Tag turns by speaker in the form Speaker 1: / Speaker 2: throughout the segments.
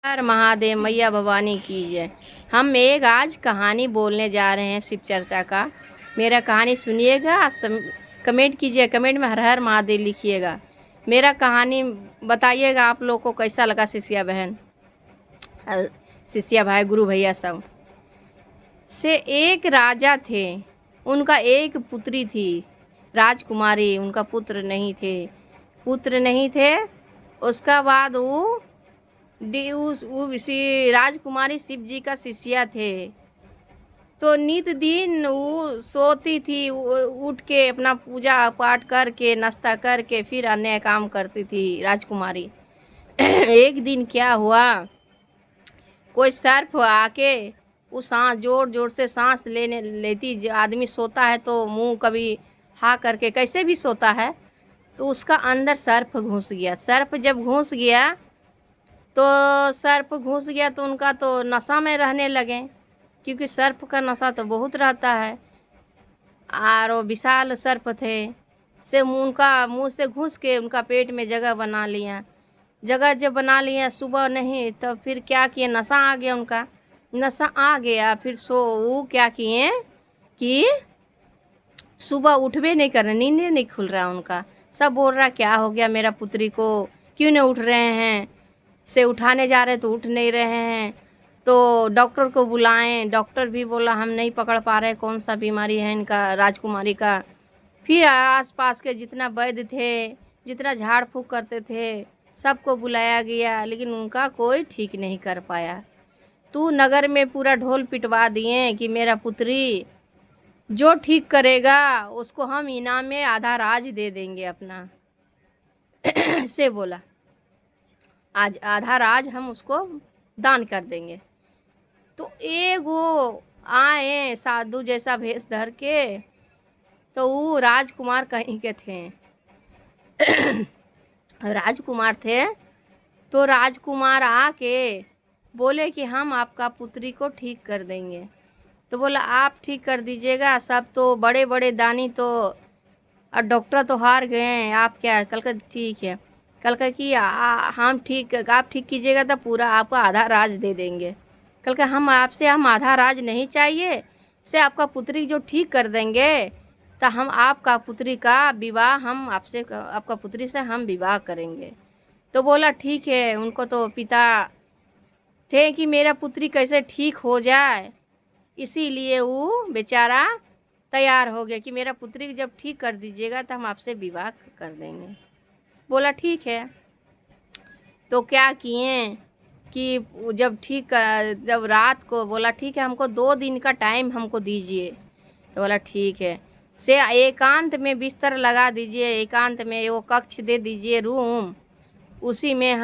Speaker 1: हर महादेव मैया भवानी की जय। हम एक आज कहानी बोलने जा रहे हैं शिव चर्चा का। मेरा कहानी सुनिएगा, कमेंट कीजिए, कमेंट में हर हर महादेव लिखिएगा। मेरा कहानी बताइएगा आप लोग को कैसा लगा। शिष्या बहन, शिष्या भाई, गुरु भैया सब से एक राजा थे। उनका एक पुत्री थी, राजकुमारी। उनका पुत्र नहीं थे। उसका बाद वो राजकुमारी शिव जी का शिष्या थे। तो नित दिन वो सोती थी, उठ के अपना पूजा पाठ करके नाश्ता करके फिर अन्य काम करती थी राजकुमारी। एक दिन क्या हुआ, कोई सर्प आके वो सांस जोर जोर से सांस लेती। आदमी सोता है तो मुंह कभी हा करके कैसे भी सोता है, तो उसका अंदर सर्प घुस गया। सर्प जब घुस गया तो उनका तो नशा में रहने लगे, क्योंकि सर्प का नशा तो बहुत रहता है। और वो विशाल सर्प थे, से उनका मुंह से घुस के उनका पेट में जगह बना लिया। जगह जब बना लिया, सुबह नहीं तो फिर क्या किए, नशा आ गया। उनका नशा आ गया, फिर वो क्या किए कि सुबह उठबे नहीं कर रहे, नींद नहीं खुल रहा उनका। सब बोल रहा क्या हो गया मेरा पुत्री को, क्यों नहीं उठ रहे हैं। से उठाने जा रहे तो उठ नहीं रहे हैं। तो डॉक्टर को बुलाएं, डॉक्टर भी बोला हम नहीं पकड़ पा रहे कौन सा बीमारी है इनका, राजकुमारी का। फिर आसपास के जितना वैद्य थे, जितना झाड़ फूँक करते थे, सबको बुलाया गया, लेकिन उनका कोई ठीक नहीं कर पाया। तू नगर में पूरा ढोल पिटवा दिए कि मेरा पुत्री जो ठीक करेगा उसको हम इनाम में आधा राज दे देंगे अपना। से बोला आज आधा राज हम उसको दान कर देंगे। तो एक वो आए साधु जैसा भेष धर के, तो वो राजकुमार कहीं के थे। राजकुमार थे तो राजकुमार आके बोले कि हम आपका पुत्री को ठीक कर देंगे। तो बोला आप ठीक कर दीजिएगा, सब तो बड़े बड़े दानी तो और डॉक्टर तो हार गए हैं, आप क्या। कल का ठीक है, कल का कि आप ठीक कीजिएगा तो पूरा आपको आधा राज दे देंगे। कल का हम आधा राज नहीं चाहिए, से आपका पुत्री जो ठीक कर देंगे तो हम आपका पुत्री का विवाह आपका पुत्री से हम विवाह करेंगे। तो बोला ठीक है। उनको तो पिता थे कि मेरा पुत्री कैसे ठीक हो जाए, इसीलिए वो बेचारा तैयार हो गया कि मेरा पुत्री जब ठीक कर दीजिएगा तो हम आपसे विवाह कर देंगे। बोला ठीक है। तो क्या किए कि जब रात को बोला ठीक है, हमको 2 दिन का टाइम हमको दीजिए। तो बोला ठीक है, से एकांत में बिस्तर लगा दीजिए, एकांत में वो कक्ष दे दीजिए, रूम। उसी में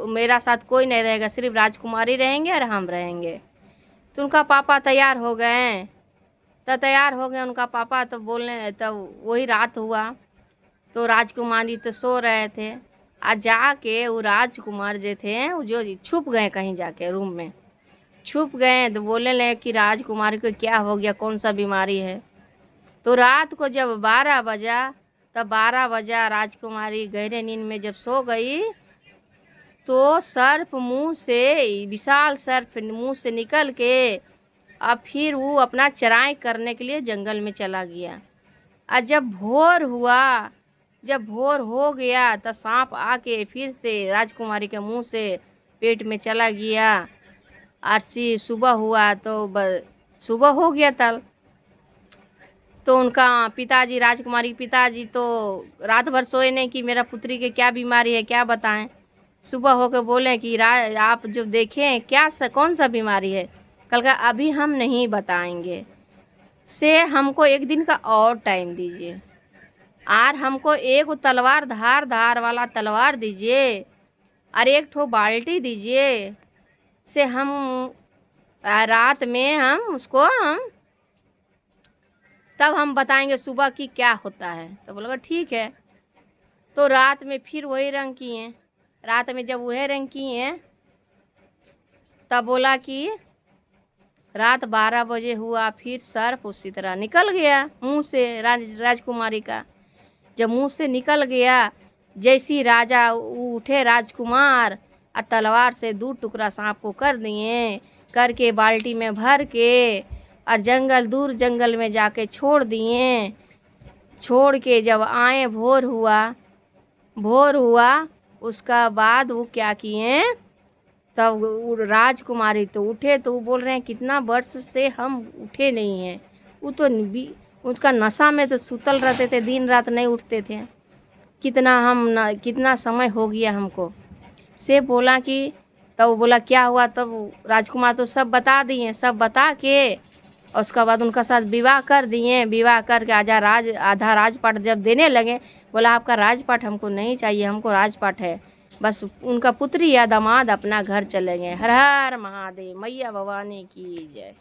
Speaker 1: मेरा साथ कोई नहीं रहेगा, सिर्फ राजकुमारी रहेंगे और हम रहेंगे। तो उनका पापा तैयार हो गए। उनका पापा तो बोलने, तब वही रात हुआ तो राजकुमारी तो सो रहे थे। आज जाके वो राजकुमार जो थे वो जो छुप गए, कहीं जाके रूम में छुप गए। तो बोले ले कि राजकुमारी को क्या हो गया, कौन सा बीमारी है। तो रात को जब 12 बजा, तब 12 बजा राजकुमारी गहरे नींद में जब सो गई, तो विशाल सर्प मुंह से निकल के अब फिर वो अपना चराई करने के लिए जंगल में चला गया। और जब भोर हो गया तो सांप आके फिर से राजकुमारी के मुंह से पेट में चला गया। और सुबह हुआ तो सुबह हो गया तब। तो उनका पिताजी, राजकुमारी के पिताजी तो रात भर सोए नहीं कि मेरा पुत्री के क्या बीमारी है, क्या बताएं। सुबह होकर बोले कि आप जो देखें कौन सा बीमारी है। कल का अभी हम नहीं बताएंगे, से हमको 1 दिन का और टाइम दीजिए, और हमको एक तलवार धार वाला तलवार दीजिए, और एक ठो बाल्टी दीजिए, से हम रात में तब हम बताएंगे सुबह की क्या होता है। तो बोला ठीक है। तो रात में फिर वही रंग किए। रात में जब वही रंग किए, तब बोला कि रात 12 बजे हुआ, फिर सर्प उसी तरह निकल गया मुंह से राजकुमारी का। जब मुंह से निकल गया, जैसी राजा उठे राजकुमार और तलवार से 2 टुकड़ा सांप को कर दिए, करके बाल्टी में भर के और दूर जंगल में जाके छोड़ दिए। छोड़ के जब आए भोर हुआ उसका बाद वो क्या किए, तब राजकुमारी तो उठे, तो वो बोल रहे हैं कितना वर्ष से हम उठे नहीं हैं। वो तो उसका नशा में तो सुतल रहते थे, दिन रात नहीं उठते थे। कितना समय हो गया हमको। से बोला कि तब बोला क्या हुआ, तब राजकुमार तो सब बता दिए। सब बता के और उसका बाद उनका साथ विवाह कर दिए। विवाह करके आधा राजपाट जब देने लगे, बोला आपका राजपाट हमको नहीं चाहिए, हमको राजपाट है बस। उनका पुत्री या दामाद अपना घर चले गए। हर हर महादेव, मैया भवानी की जय।